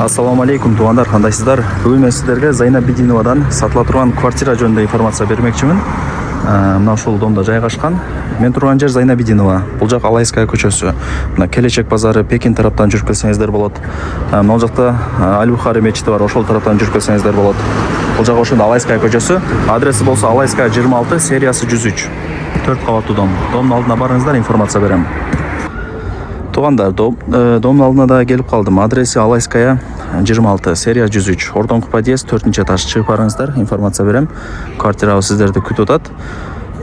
Ассаламу алейкум туугандар, кандайсыздар? Бүгүн мен сиздерге Зайнаб Бидиновадан сатыла турган квартира жөнүндө информация бермекчимин. Мына ушул домдо жайгашкан. Мен турган жер Зайнаб Бидинова. Бул жак Алайская көчөсү. Мына Келечек базары Пекин тараптан жүрүп келсеңиздер болот. Мына жакта Аль-Бухари мечити бар, ошол тараптан жүрүп келсеңиздер болот. Бул жак ошондо Алайская көчөсү. Адреси болсо Алайская 26, сериясы 103. 4 кабаттуу дом. Домдун алдына барыңыздар, информация берем. Туугандар, домдун алдына да келип калдым. Адреси Алайская 26, серия 103. Ордоңку подъезд 4-этаж. Чыгып барыңыздар, информация берем. Квартирабыз сиздерди күтүп атат.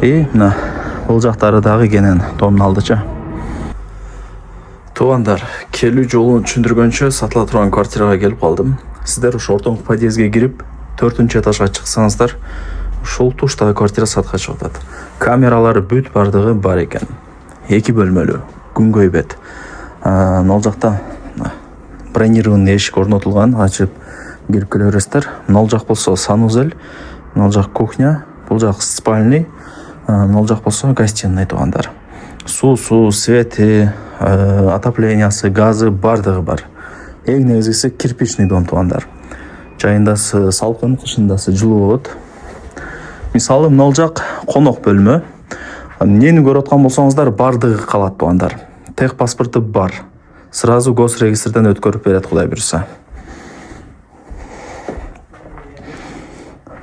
Мына бул жактары дагы кенен домдун алдычы. Туугандар, келүү жолун түшүндүргөнчө сатыла турган квартирага келип калдым. Сиздер ушу ордоңку подъездге кирип 4-этажга чыксаңыздар, ушул туштагы квартира сатка чыгып атат. Камералары бүт бардыгы бар экен. 2 бөлмөлүү, күнгөй бет. Мына жакта бронированный эшик орнотулган, ачып кирип келе бересиздер. Мына жак болсо санузел, мына жак кухня, бул жак спальный, мына жак болсо гостиная туугандар. Суусу, свети, отоплениясы, газы бардыгы бар. Эң негизгиси кирпичный дом туугандар. Жайындасы салкын, кышындасы жылуу болот. Мисалы мына жак конок бөлмө. Нени көрүп аткан болсоңуздар, бардыгы калат туугандар. Тех паспорту бар. Сразу госрегистрден өткөрүп берет, Кудай буйрса.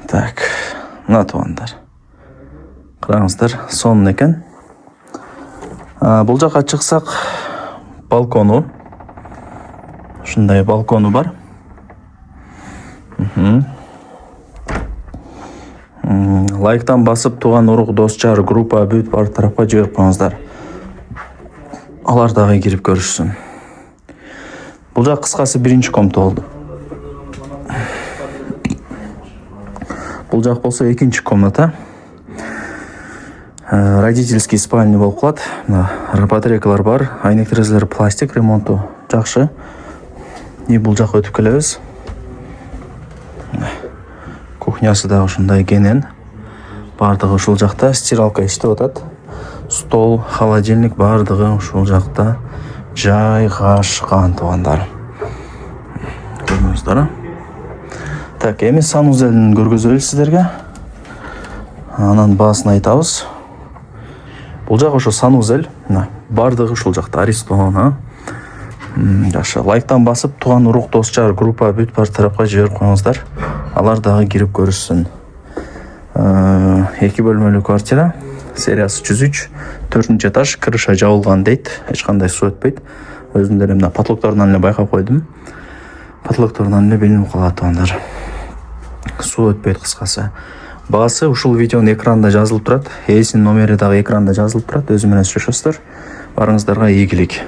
Так, мына туугандар. Караңыздар, сонун экен. Бул жака чыксак, балкону. Ушундай балкону бар. Лайктан басып туган урук, дос жар, группа бүт бар тарапка жиберип коюңуздар. Алар дагы кирип көрүшсүн. Бул жак кыскасы биринчи комната болду. Бул жак болсо экинчи комната. Родительский спальня болуп калат. Батарейкалар бар, айнек терезелер пластик, ремонту жакшы. Бул жака өтүп келебиз. Кухнясы да ушундай кенен. Бардыгы ушул жакта, стиралка иштеп атат. Стол, холодильник бардыгы ушул жакта жайгашкан туугандар. Көрдүңүздөр. Так, эми санузелин көргөзөлү сиздерге. Анан баасын айтабыз. Бул жак ошо санузел, бардыгы ушул жакта, Аристон. Жакшы, лайктан басып туган урук, дос жар, группа бүт бар тарапка жиберип коюңуздар. Алар дагы кирип көрүшсүн. 2 бөлмөлүү квартира, сериясы 103, 4-этаж, крыша жабылган дейт, эч кандай суу өтпөйт. Өзүм деле мына потолокторунан эле байкап койдум. Потолокторунан эле билинип калат туугандар. Суу өтпөйт кыскасы. Баасы ушул видеонун экранында жазылып турат. Ээсинин номери дагы экранда жазылып турат. Өзү менен сүйлөшөсүздөр. Барыңыздарга ийгилик.